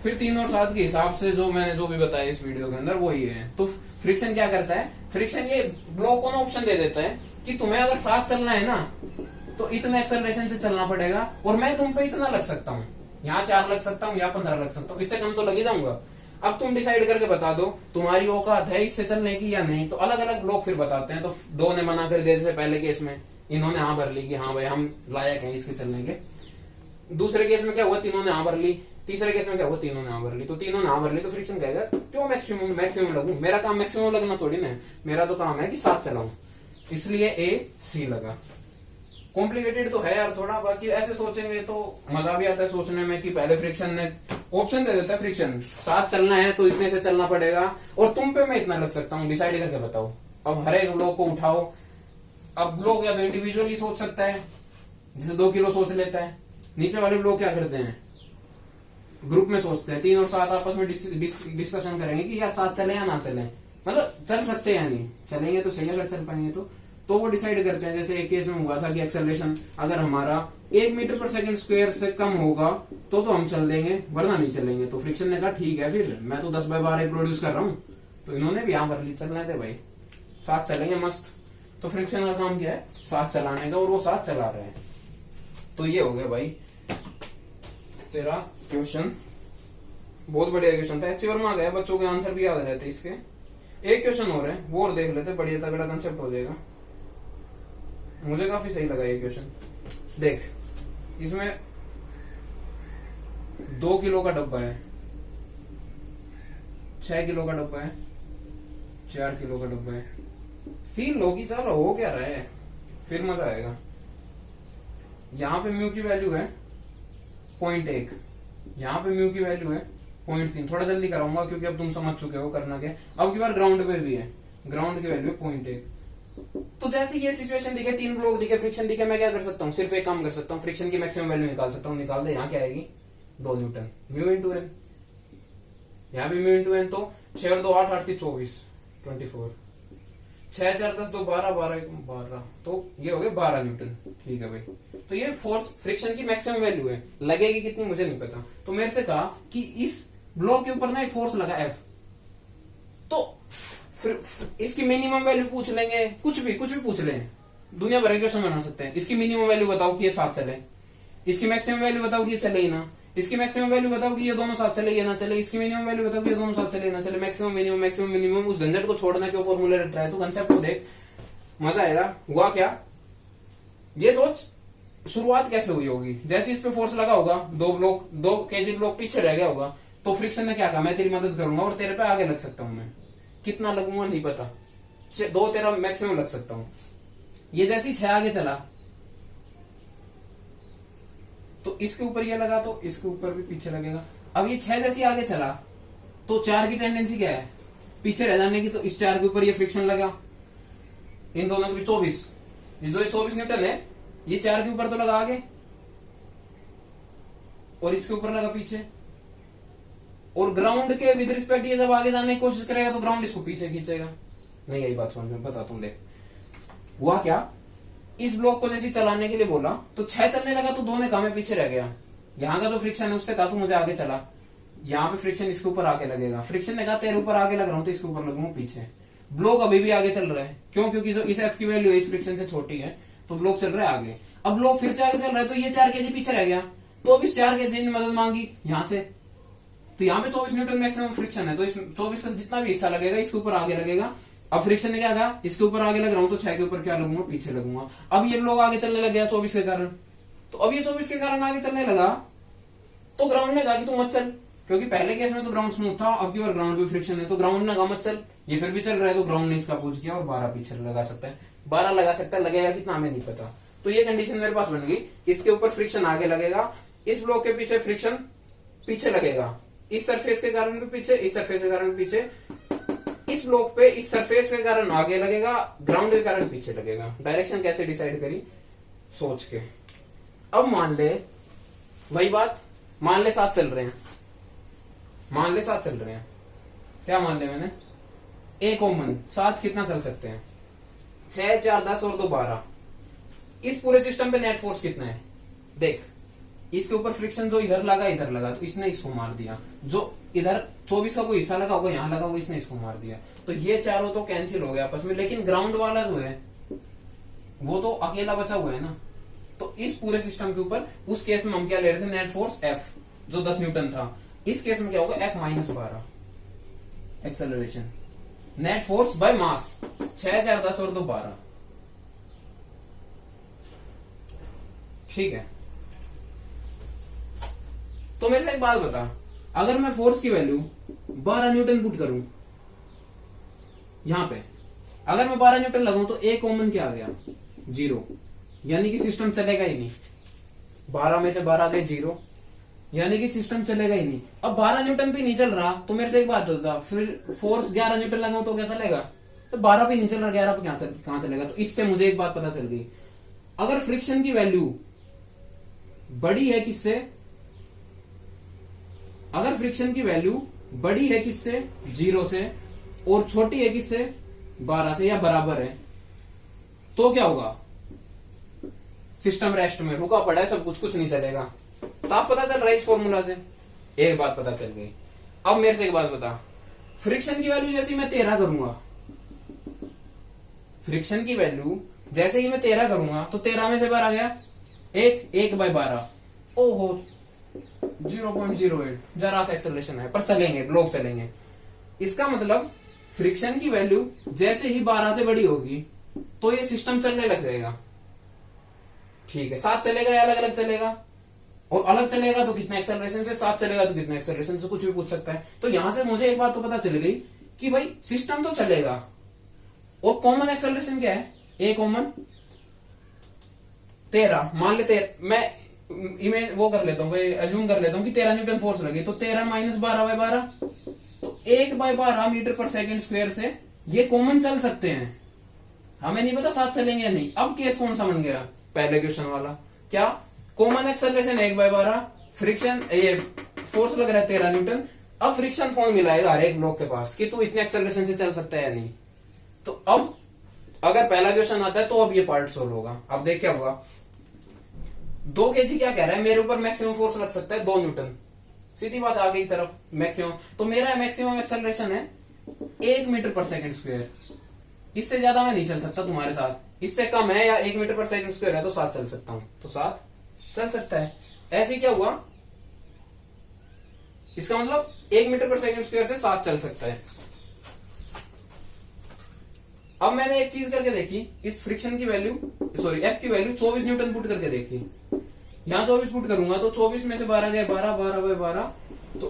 Speaker 1: फिर 3 और 7 के हिसाब से जो मैंने जो भी बताया इस वीडियो के अंदर वो ही है। तो फ्रिक्शन क्या करता है, फ्रिक्शन ये ब्लॉक को ना ऑप्शन दे देता है कि तुम्हें अगर 7 चलना है ना तो इतने एक्सेलरेशन से चलना पड़ेगा, और मैं तुम पे इतना लग सकता हूँ, यहाँ 4 लग सकता हूँ या 15 लग सकता हूँ, इससे कम तो लग ही जाऊंगा। अब तुम डिसाइड करके बता दो तुम्हारी औकात है इससे चलने की या नहीं। तो अलग अलग लोग फिर बताते हैं। तो 2 ने मना कर दिया, जैसे पहले केस में इन्होंने हाँ भर ली कि हाँ भाई हम लायक हैं इसके चलने के। दूसरे केस में क्या हुआ, तीनों ने हाँ भर ली। तीसरे केस में क्या हुआ, तीनों ने हाँ भर ली। तो तीनों ने हाँ भर ली तो फ्रिक्शन कहेगा क्यों मैक्सिमम लगूं, मेरा काम मैक्सिमम लगना थोड़ी ना है, मेरा तो काम है कि 7 चलाऊं, इसलिए ए सी लगा। कॉम्प्लिकेटेड तो है यार थोड़ा, बाकी ऐसे सोचेंगे तो मजा भी आता है सोचने में कि पहले फ्रिक्शन ने ऑप्शन दे देता है, फ्रिक्शन 7 चलना है तो इतने से चलना पड़ेगा, और तुम पे मैं इतना लग सकता हूँ, डिसाइड करके बताओ। अब हर एक लोग को उठाओ। अब लोग या तो इंडिविजुअली सोच सकता है, जैसे 2 किलो सोच लेता है। नीचे वाले लोग क्या करते हैं, ग्रुप में सोचते हैं, 3 और 7 आपस में डिस्कशन करेंगे कि यार 7 चले या ना चले, मतलब चल सकते हैं या नहीं, चलेंगे तो सही, अगर चल पाएंगे तो वो डिसाइड करते हैं। जैसे एक केस में हुआ था कि एक्सेलरेशन अगर हमारा 1 मीटर पर सेकंड स्क्वायर से कम होगा तो हम चल देंगे, वरना नहीं चलेंगे। तो फ्रिक्शन ने कहा ठीक है, फिर मैं तो 10 बाय 12 प्रोड्यूस कर रहा हूँ, तो इन्होंने भी यहाँ भर ली, चलने थे भाई, 7 चलेंगे मस्त। तो फ्रिक्शन का काम क्या है, 7 चलाने का, और वो 7 चला रहे हैं। तो ये हो गया भाई तेरा क्वेश्चन। बहुत बढ़िया क्वेश्चन था, एचसी वर्मा गया, बच्चों के आंसर भी याद रहते इसके। एक क्वेश्चन हो रहे हैं वो और देख लेते, बढ़िया तगड़ा कंसेप्ट हो जाएगा। मुझे काफी सही लगा ये क्वेश्चन। देख, इसमें 2 किलो का डब्बा है, 6 किलो का डब्बा है, 4 किलो का डब्बा है। फील लो कि चलो हो क्या रहा है, फिर मजा आएगा। यहां पे म्यू की वैल्यू है 0.1, यहाँ पे म्यू की वैल्यू है 0.3। थोड़ा जल्दी कराऊंगा क्योंकि अब तुम समझ चुके हो करना क्या। अब की बार ग्राउंड पे भी है, ग्राउंड की वैल्यू है 0.1। तो जैसे ये सिचुएशन दिखे, 3 ब्लॉक दिखे, फ्रिक्शन दिखे, मैं क्या कर सकता हूँ, सिर्फ एक काम कर सकता हूँ, फ्रिक्शन की मैक्सिमम वैल्यू निकाल सकता हूँ। निकाल दे, यहाँ क्या आएगी 2 न्यूटन, म्यू इंटू एन। यहाँ भी म्यू इंटू एन, तो 6 और 2 8, 8 3 24, 24, 6 4 10 2 12, 12 12, तो ये हो गए 12 न्यूटन। ठीक है भाई, तो ये फोर्स फ्रिक्शन की मैक्सिमम वैल्यू है। लगेगी कितनी मुझे नहीं पता। तो मेरे से कहा कि इस ब्लॉक के ऊपर ना एक फोर्स लगा F, तो इसकी मिनिमम वैल्यू पूछ लेंगे, कुछ भी पूछ लें, दुनिया भर के क्वेश्चन बना सकते हैं। इसकी मिनिमम वैल्यू बताओ कि ये 7 चले, इसकी मैक्सिमम वैल्यू बताओ कि ये चले ही ना, इसकी मैक्सिमम वैल्यू बताओ कि ये दोनों 7 चले या ना चले, इसकी मिनिमम वैल्यू बताओ कि ये दोनों 7 चले ना चले। मैक्सिमम मिनिमम, उस झंझट को छोड़ना, क्यों फॉर्मूले रट रहा है, तो कंसेप्ट को देख, मजा आएगा। हुआ क्या, ये सोच शुरुआत कैसे हुई होगी। जैसे इस पे फोर्स लगा होगा, 2 केजी ब्लॉक पीछे रह गया होगा, तो फ्रिक्शन ने क्या कहा, मैं तेरी मदद करूंगा और तेरे पे आगे लग सकता हूं। मैं कितना लगूंगा नहीं पता, 2 तेरा मैक्सिमम लग सकता हूं। ये जैसे ही 6 आगे चला तो इसके ऊपर ये लगा, तो इसके ऊपर भी पीछे लगेगा। अब ये 6 जैसे आगे चला तो 4 की टेंडेंसी क्या है, पीछे रह जाने की। तो इस 4 के ऊपर ये फ्रिक्शन लगा, इन दोनों के भी 24, जो ये 24 न्यूटन है, ये 4 के ऊपर तो लगा आगे और इसके ऊपर लगा पीछे। और ग्राउंड के विद रिस्पेक्ट ये जब आगे जाने की कोशिश करेगा तो ग्राउंड इसको पीछे खींचेगा। नहीं, यही बात समझ में बताता हूं। देख हुआ क्या, इस ब्लॉक को जैसे चलाने के लिए बोला तो 6 चलने लगा, तो 2 ने कहा मैं पीछे रह गया। यहाँ का जो फ्रिक्शन है उससे कहा तू मुझे आगे चला, यहाँ पे फ्रिक्शन इसके ऊपर आगे लगेगा। फ्रिक्शन ने कहा तेरे ऊपर आगे लग रहा हूं तो इसके ऊपर लगूंगा पीछे। ब्लॉक अभी भी आगे चल रहा है, क्यों, क्योंकि जो इस एफ की वैल्यू है इस फ्रिक्शन से छोटी है, तो ब्लॉक चल रहा है आगे। अब ब्लॉक फिर से आगे चल रहा है, तो ये 4 केजी पीछे रह गया, तो अब इस 4 केजी ने मदद मांगी यहाँ से, तो यहाँ पे 24 न्यूटन मैक्सिमम फ्रिक्शन है, तो इस 24 का जितना भी हिस्सा लगेगा इसके ऊपर आगे लगेगा। अब फ्रिक्शन ने क्या कहा, इसके ऊपर आगे लग रहा हूं तो 6 के ऊपर क्या लगूंगा, पीछे लगूंगा। अब ये लोग आगे चलने लग गया 24 के कारण, तो अब ये 24 के कारण आगे चलने लगा, तो ग्राउंड ने कहा कि तू मत चल, क्योंकि पहले केस में तो ग्राउंड स्मूथ था, अब केवल ग्राउंड पे फ्रिक्शन है, तो ग्राउंड ने कहा मत चल, ये फिर भी चल रहा है, तो ग्राउंड ने इसका पूछ किया और 12 पीछे लगा सकता है, 12 लगा सकता है, लगेगा कितना हमें नहीं पता। तो ये कंडीशन मेरे पास बन गई, इसके ऊपर फ्रिक्शन आगे लगेगा, इस ब्लॉक के पीछे फ्रिक्शन पीछे लगेगा, इस सरफेस के कारण भी पीछे, इस सरफेस के कारण पीछे, इस ब्लॉक पे इस सरफेस के कारण आगे लगेगा, ग्राउंड के कारण पीछे लगेगा। डायरेक्शन कैसे डिसाइड करी सोच के। अब मान ले वही बात, मान ले साथ चल रहे हैं, मान ले साथ चल रहे हैं, क्या मान लिया मैंने, ए कॉमन, साथ कितना चल सकते हैं, 6 4 10 और 2 12। इस पूरे सिस्टम पे नेट फोर्स कितना है देख, इसके ऊपर फ्रिक्शन जो इधर लगा तो इसने इसको मार दिया, जो इधर 24 का कोई हिस्सा लगा होगा, यहाँ लगा होगा, इसने इसको मार दिया, तो ये चारों तो कैंसिल हो गया आपस में, लेकिन ग्राउंड वाला जो है वो तो अकेला बचा हुआ है ना। तो इस पूरे सिस्टम के ऊपर उस केस में हम क्या ले रहे थे, नेट फोर्स एफ जो 10 न्यूटन था, इस केस में क्या होगा, F minus 12 acceleration, net force by मास 6 4 10 और 2 12। ठीक है, तो मेरे से एक बात बता, अगर मैं फोर्स की वैल्यू 12 न्यूटन पुट करूं यहां पे, अगर मैं 12 न्यूटन लगाऊं तो ए कॉमन क्या आ गया, 0, यानी कि सिस्टम चलेगा ही नहीं, 12 में से 12 गए 0, यानी कि सिस्टम चलेगा ही नहीं। अब 12 न्यूटन भी नहीं चल रहा, तो मेरे से एक बात होता, फिर फोर्स 11 न्यूटन लगाऊं तो क्या चलेगा, तो 12 भी नहीं चल रहा, 11 पे कहां चलेगा। तो इससे मुझे एक बात पता चल गई, अगर फ्रिक्शन की वैल्यू बड़ी है किससे, अगर फ्रिक्शन की वैल्यू बड़ी है किससे, 0 से, और छोटी है किससे, 12 से, या बराबर है, तो क्या होगा, सिस्टम रेस्ट में रुका पड़ा है, सब कुछ नहीं चलेगा। साफ पता चल रहा है इस फॉर्मूला से, एक बात पता चल गई। अब मेरे से एक बात बता, फ्रिक्शन की वैल्यू जैसे मैं 13 करूंगा, फ्रिक्शन की वैल्यू जैसे ही मैं 13 करूंगा तो 13 में से 12 गया 1/12, ओहो 0.08, जरा सा एक्सेलरेशन है, पर चलेंगे, ब्लॉक चलेंगे। इसका मतलब फ्रिक्शन की वैल्यू जैसे ही 12 से बड़ी होगी तो ये सिस्टम चलने लग जाएगा। ठीक है, साथ चलेगा या अलग अलग चलेगा, और अलग चलेगा तो कितना एक्सेलरेशन से, साथ चलेगा तो कितना एक्सेलरेशन से, कुछ भी पूछ सकता है। तो यहां से मुझे एक बात तो पता चल गई कि भाई सिस्टम तो चलेगा, और कॉमन एक्सेलरेशन क्या है, ए कॉमन 13, मान लेते मैं इमेज वो कर लेता हूँ, अज्यूम कर लेता हूँ कि 13 न्यूटन फोर्स लगी, तो 13 माइनस 12/12, तो 1/12 मीटर पर सेकंड स्क्वायर से ये कॉमन चल सकते हैं। हमें नहीं पता साथ चलेंगे या नहीं। अब केस कौन सा बन गया, पहले क्वेश्चन वाला, क्या कॉमन एक्सेलरेशन 1/12, फ्रिक्शन ये फोर्स लग रहा है 13 न्यूटन। अब फ्रिक्शन फॉर्म मिलाएगा हर एक ब्लॉक के पास कि तू इतने एक्सेलरेशन से चल सकता है या नहीं। तो अब अगर पहला क्वेश्चन आता है तो अब ये पार्ट सोल्व होगा। अब देख क्या होगा, 2 kg क्या कह रहा है, मेरे ऊपर मैक्सिमम फोर्स लग सकता है 2 न्यूटन, सीधी बात आगे की तरफ मैक्सिमम, तो मेरा मैक्सिमम एक्सेलरेशन है 1 मीटर पर सेकंड स्क्वायर। इससे ज्यादा मैं नहीं चल सकता तुम्हारे साथ, इससे कम है या 1 मीटर पर सेकंड स्क्वायर है तो साथ चल सकता हूं, तो साथ चल सकता है। ऐसे क्या हुआ, इसका मतलब 1 मीटर पर सेकंड स्क्वायर से साथ चल सकता है। अब मैंने एक चीज करके देखी, इस फ्रिक्शन की वैल्यू, सॉरी एफ की वैल्यू 24 न्यूटन पुट करके देखी। यहां 24 पुट करूंगा तो 24 में से 12 गए 12/12, तो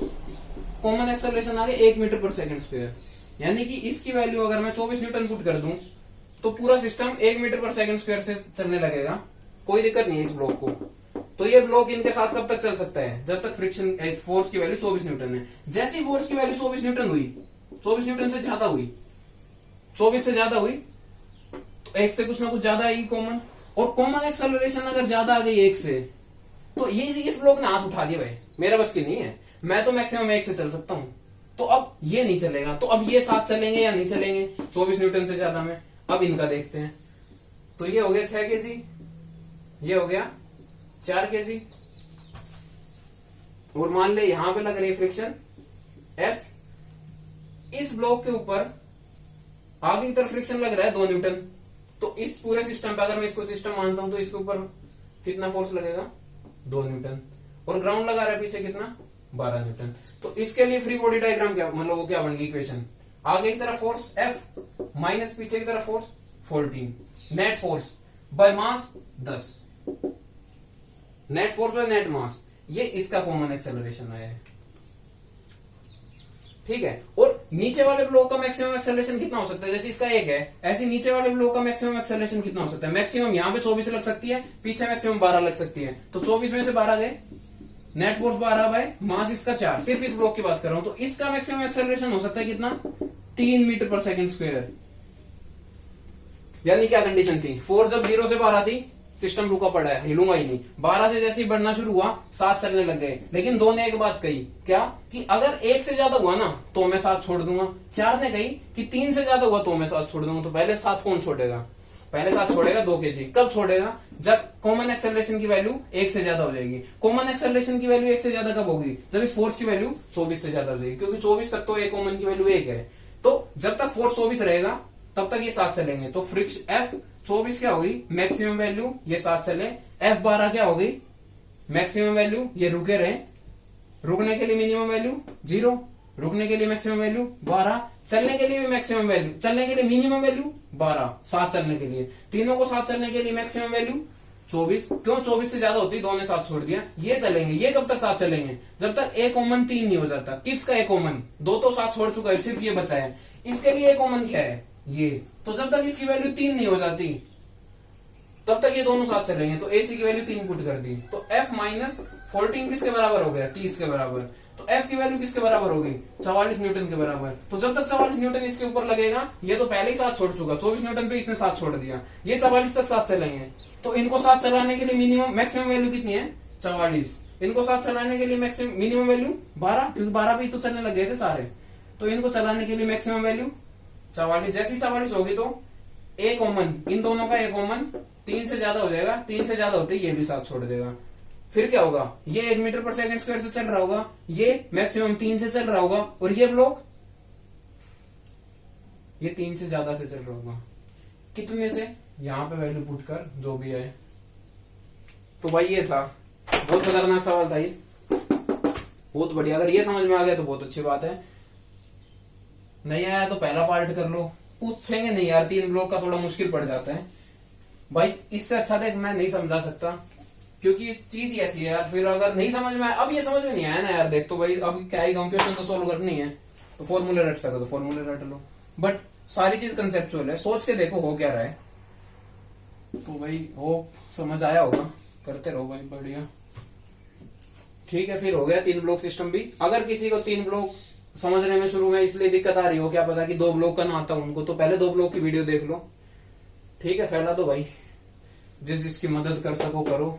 Speaker 1: कॉमन एक्सेलरेशन आ गया 1 मीटर पर सेकंड स्क्वायर। यानी कि इसकी वैल्यू अगर मैं 24 न्यूटन पुट कर दूं तो पूरा सिस्टम 1 मीटर पर सेकंड स्क्वायर से चलने लगेगा, कोई दिक्कत नहीं है इस ब्लॉक को। तो ये ब्लॉक इनके साथ कब तक चल सकता है, जब तक फ्रिक्शन फोर्स की वैल्यू 24 न्यूटन है। जैसी फोर्स की वैल्यू 24 न्यूटन हुई, 24 न्यूटन से ज्यादा हुई, 24 से ज्यादा हुई तो 1 से कुछ ना कुछ ज्यादा आएगी कॉमन, और कॉमन एक्सेलरेशन अगर ज्यादा आ गई 1 से, तो ये इस ब्लॉक ने हाथ उठा दिया भाई, मेरा बस की नहीं है, मैं तो मैक्सिमम 1 से चल सकता हूं। तो अब ये नहीं चलेगा, तो अब ये साथ चलेंगे या नहीं चलेंगे 24 न्यूटन से ज्यादा में। अब इनका देखते हैं। तो ये हो गया 6 kg, ये हो गया 4 kg, और मान ले यहां पे लग रही है फ्रिक्शन F, इस ब्लॉक के ऊपर आगे की तरफ फ्रिक्शन लग रहा है 2 न्यूटन। तो इस पूरे सिस्टम पे अगर मैं इसको सिस्टम मानता हूं तो इसके ऊपर कितना फोर्स लगेगा, 2 न्यूटन, और ग्राउंड लगा रहा है पीछे कितना, 12 न्यूटन। तो इसके लिए फ्री बॉडी डायग्राम क्या, मतलब वो क्या बन गई इक्वेशन, आगे की तरफ फोर्स F माइनस पीछे की तरफ force 14, net force by mass 10, net force by net mass, ये इसका कॉमन एक्सेलरेशन आया है। ठीक है। और नीचे वाले ब्लॉक का मैक्सिमम एक्सेलरेशन कितना हो सकता है, जैसे इसका 1 है, ऐसे नीचे वाले ब्लॉक का मैक्सिमम एक्सेलरेशन कितना हो सकता है, मैक्सिमम यहाँ पे 24 लग सकती है, पीछे मैक्सिमम 12 लग सकती है, तो 24 में से 12 गए, नेट फोर्स 12 बाय मास इसका 4, सिर्फ इस ब्लॉक की बात कर रहा हूं, तो इसका मैक्सिमम एक्सेलरेशन हो सकता है कितना, 3 मीटर पर सेकंड स्क्वायर। यानी क्या कंडीशन थी, फोर्स जब 0 से 12 थी, सिस्टम रुका पड़ा है, हिलूंगा ही नहीं, 12 से जैसे ही बढ़ना शुरू हुआ 7 चलने लग गए, लेकिन 2 ने एक बात कही, क्या कि अगर 1 से ज्यादा हुआ ना तो मैं 7 छोड़ दूंगा, 4 ने कही कि 3 से ज्यादा हुआ तो मैं 7 छोड़ दूंगा, तो पहले 7 कौन छोड़ेगा, पहले 7 छोड़ेगा 2 kg, कब छोड़ेगा, जब कॉमन एक्सेलरेशन की वैल्यू 1 से ज्यादा हो जाएगी। कॉमन एक्सेलरेशन की वैल्यू 1 से ज्यादा कब होगी, जब इस फोर्स की वैल्यू 24 से ज्यादा हो जाएगी, क्योंकि 24 तक तो एक कॉमन की वैल्यू 1 है, तो जब तक फोर्स 24 रहेगा तब तक ये 7 चलेंगे, तो फ्रिक्शन एफ 24 क्या होगी मैक्सिमम वैल्यू, ये 7 चले, एफ 12 क्या होगी मैक्सिमम वैल्यू, ये रुके रहे, रुकने के लिए मिनिमम वैल्यू 0, रुकने के लिए मैक्सिमम वैल्यू 12, चलने के लिए भी मैक्सिमम वैल्यू, चलने के लिए मिनिमम वैल्यू 12, 7 चलने के लिए, तीनों को 7 चलने के लिए मैक्सिमम वैल्यू 24, क्यों 24 से ज्यादा होती, 2 ने 7 छोड़ दिया, ये चलेंगे, ये कब तक 7 चलेंगे, जब तक ए कॉमन 3 नहीं हो जाता। किसका ए कॉमन, 2 तो 7 छोड़ चुका है, सिर्फ ये बचा है, इसके लिए ए कॉमन क्या है ये, तो जब तक इसकी वैल्यू 3 नहीं हो जाती तब तक ये दोनों साथ चलेंगे, तो एसी की वैल्यू 3 पुट कर दी, तो एफ माइनस 14 किसके बराबर हो गया, 30 के बराबर, तो एफ की वैल्यू किसके बराबर होगी 44 न्यूटन के बराबर। तो जब तक 44 न्यूटन इसके ऊपर लगेगा, ये तो पहले ही 7 छोड़ चुका, 24 न्यूटन पे इसने 7 छोड़ दिया, ये 44 तक 7 चलेंगे, तो इनको 7 चलाने के लिए मिनिमम मैक्सिमम वैल्यू कितनी है 44, इनको 7 चलाने के लिए मैक्सिमम मिनिमम वैल्यू 12, क्योंकि 12 भी तो चलने लग गए थे सारे, तो इनको चलाने के लिए मैक्सिमम वैल्यू 44, जैसी 44 होगी तो ए कॉमन, इन दोनों का ए कॉमन 3 से ज्यादा हो जाएगा, 3 से ज्यादा होते ये भी 7 छोड़ देगा, फिर क्या होगा, ये 1 मीटर पर सेकंड स्क्वायर से चल रहा होगा, ये मैक्सिमम 3 से चल रहा होगा, और ये ब्लॉक ये 3 से ज्यादा से चल रहा होगा, कितने से, यहां पे वैल्यू पुट कर जो भी है। तो भाई ये था, बहुत खतरनाक सवाल था ये, बहुत बढ़िया, अगर ये समझ में आ गया तो बहुत अच्छी बात है, नहीं आया तो पहला पार्ट कर लो, पूछेंगे नहीं यार, 3 ब्लॉक का थोड़ा मुश्किल पड़ जाता है भाई, इससे अच्छा देख मैं नहीं समझा सकता, क्योंकि ये चीज ही ऐसी है यार, फिर अगर नहीं समझ में आया, अब ये समझ में नहीं आया ना यार, देख तो भाई अब क्या ही कंप्यूटर तो सोल्व करनी है, तो फॉर्मूले रट सको तो फॉर्मूले रट लो, बट सारी चीज कंसेप्चुअल है, सोच के देखो हो क्या रहा है, तो भाई हो समझ आया होगा, करते रहो भाई बढ़िया, ठीक है। फिर हो गया 3 ब्लॉक सिस्टम भी, अगर किसी को 3 ब्लॉक समझने में शुरू में इसलिए दिक्कत आ रही हो, क्या पता कि 2 ब्लॉक का ना आता उनको, तो पहले 2 ब्लॉक की वीडियो देख लो, ठीक है, फैला दो भाई, जिस जिसकी मदद कर सको करो,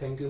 Speaker 1: थैंक यू।